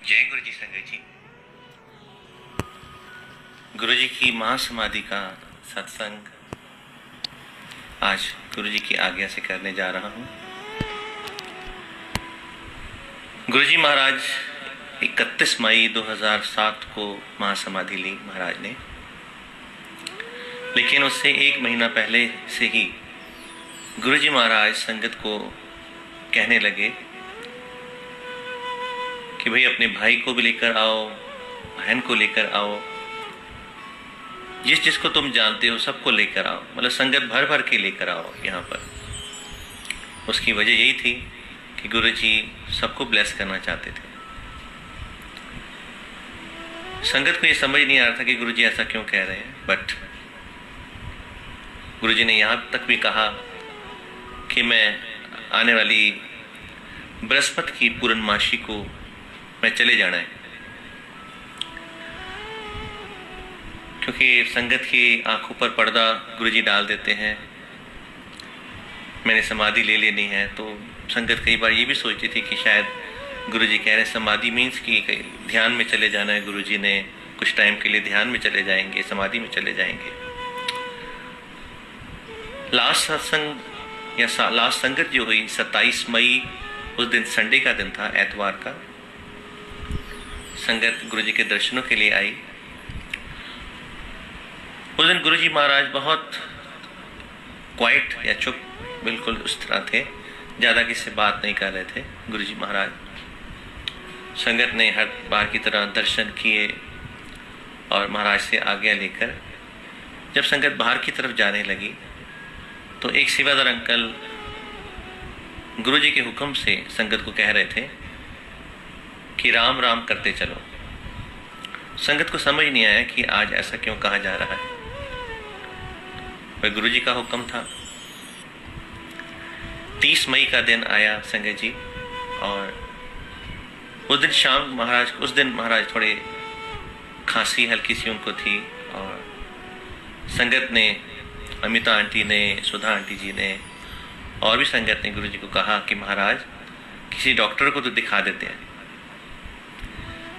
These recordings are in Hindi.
जय गुरु जी संगत जी। गुरु जी की महासमाधि का सत्संग आज गुरु जी की आज्ञा से करने जा रहा हूँ। गुरु जी महाराज 31 मई 2007 को महासमाधि ली महाराज ने, लेकिन उससे एक महीना पहले से ही गुरु जी महाराज संगत को कहने लगे कि भाई अपने भाई को भी लेकर आओ, बहन को लेकर आओ, जिस जिसको तुम जानते हो सबको लेकर आओ, मतलब संगत भर भर के लेकर आओ यहाँ पर। उसकी वजह यही थी कि गुरु जी सबको ब्लेस करना चाहते थे। संगत को ये समझ नहीं आ रहा था कि गुरु जी ऐसा क्यों कह रहे हैं, बट गुरु जी ने यहाँ तक भी कहा कि मैं आने वाली बृहस्पति की पूर्णमासी को मैं चले जाना है, क्योंकि संगत की आंखों पर पर्दा गुरुजी डाल देते हैं। मैंने समाधि ले लेनी है, तो संगत कई बार ये भी सोचती थी कि शायद गुरुजी कह रहे हैं समाधि मीन्स कि ध्यान में चले जाना है। गुरुजी ने कुछ टाइम के लिए ध्यान में चले जाएंगे, समाधि में चले जाएंगे। लास्ट सत्संग या लास्ट संगत जो हुई 27 मई, उस दिन संडे का दिन था, एतवार का। संगत गुरुजी के दर्शनों के लिए आई। उस दिन गुरुजी महाराज बहुत क्वाइट या चुप, बिल्कुल उस तरह थे, ज़्यादा किसी से बात नहीं कर रहे थे गुरुजी महाराज। संगत ने हर बार की तरह दर्शन किए और महाराज से आज्ञा लेकर जब संगत बाहर की तरफ जाने लगी तो एक सेवादार अंकल गुरुजी के हुक्म से संगत को कह रहे थे कि राम राम करते चलो। संगत को समझ नहीं आया कि आज ऐसा क्यों कहा जा रहा है, वह गुरुजी का हुक्म था। 30 मई का दिन आया संगत जी, और उस दिन शाम महाराज थोड़े खांसी हल्की सी उनको थी, और संगत ने, अमिता आंटी ने, सुधा आंटी जी ने और भी संगत ने गुरुजी को कहा कि महाराज किसी डॉक्टर को तो दिखा देते हैं।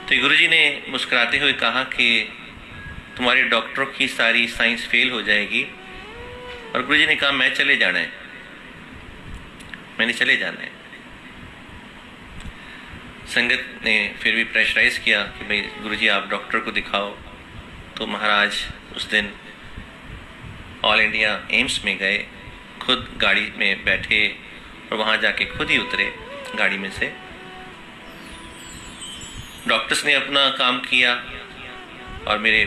तो गुरुजी ने मुस्कुराते हुए कहा कि तुम्हारे डॉक्टरों की सारी साइंस फेल हो जाएगी, और गुरुजी ने कहा मैं चले जाना है, मैंने चले जाना है। संगत ने फिर भी प्रेशराइज किया कि भाई गुरुजी आप डॉक्टर को दिखाओ। तो महाराज उस दिन ऑल इंडिया एम्स में गए, खुद गाड़ी में बैठे और वहाँ जाके खुद ही उतरे गाड़ी में से। डॉक्टर्स ने अपना काम किया और मेरे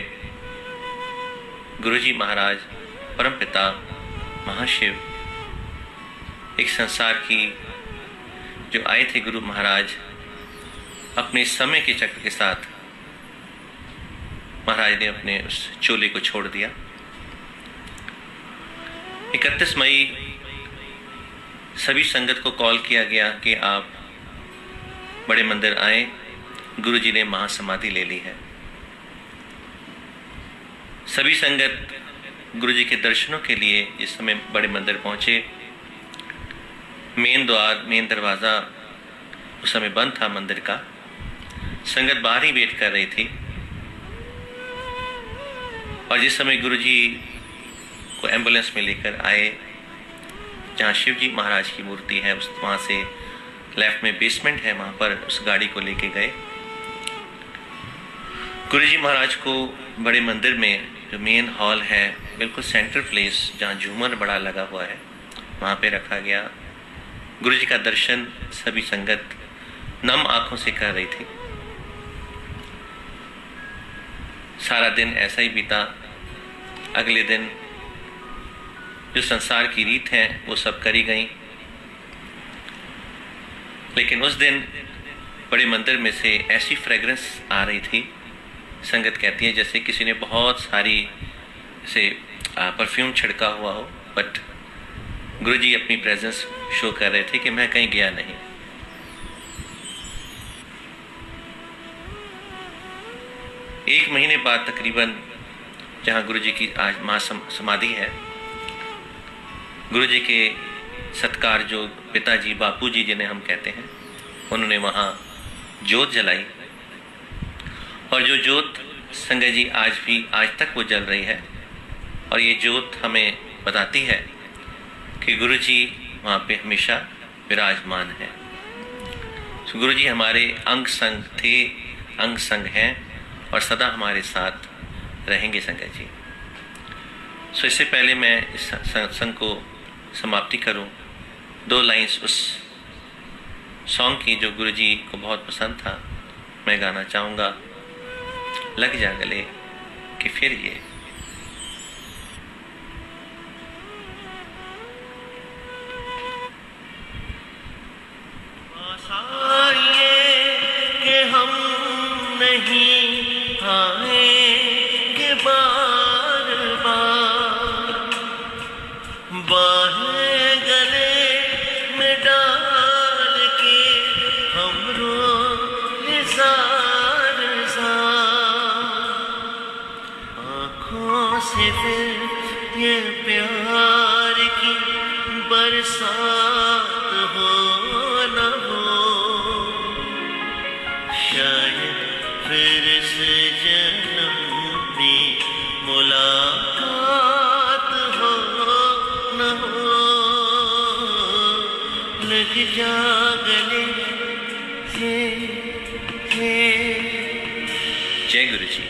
गुरुजी महाराज परमपिता महाशिव, एक संसार की जो आए थे गुरु महाराज, अपने समय के चक्र के साथ महाराज ने अपने उस चोले को छोड़ दिया। 31 मई सभी संगत को कॉल किया गया कि आप बड़े मंदिर आए, गुरुजी ने महासमाधि ले ली है। सभी संगत गुरुजी के दर्शनों के लिए इस समय बड़े मंदिर पहुंचे। मेन दरवाज़ा उस समय बंद था मंदिर का। संगत बाहर ही वेट कर रही थी, और जिस समय गुरुजी को एम्बुलेंस में लेकर आए, जहाँ शिव जी महाराज की मूर्ति है, उस वहाँ से लेफ्ट में बेसमेंट है, वहाँ पर उस गाड़ी को लेके गए। गुरुजी महाराज को बड़े मंदिर में जो मेन हॉल है, बिल्कुल सेंटर प्लेस जहाँ झूमर बड़ा लगा हुआ है, वहाँ पे रखा गया। गुरुजी का दर्शन सभी संगत नम आंखों से कर रही थी। सारा दिन ऐसा ही बीता। अगले दिन जो संसार की रीत है वो सब करी गई, लेकिन उस दिन बड़े मंदिर में से ऐसी फ्रेग्रेंस आ रही थी, संगत कहती है जैसे किसी ने बहुत सारी से परफ्यूम छिड़का हुआ हो, बट गुरुजी अपनी प्रेजेंस शो कर रहे थे कि मैं कहीं गया नहीं। एक महीने बाद तकरीबन, जहाँ गुरुजी की आज महासमाधि है, गुरुजी के सत्कार जो पिताजी बापूजी जिन्हें हम कहते हैं, उन्होंने वहाँ जोत जलाई और जो ज्योत संगत जी आज तक वो जल रही है, और ये ज्योत हमें बताती है कि गुरु जी वहाँ पे हमेशा विराजमान है। तो गुरु जी हमारे अंग संग थे, अंग संग हैं और सदा हमारे साथ रहेंगे संगत जी। सो इससे पहले मैं इस सत्संग को समाप्ति करूं, 2 लाइंस उस सॉन्ग की जो गुरु जी को बहुत पसंद था मैं गाना चाहूँगा। लग जा गले कि फिर ये कि हम नहीं आएंगे बार बार, बाहें गले में डाल के हम रोए ज़ार ज़ार, आँखों से फिर ये प्यार की बरसात हो न हो, शायद फिर से जन्म में मुलाकात हो न हो। लग जा गले से। जय गुरु जी।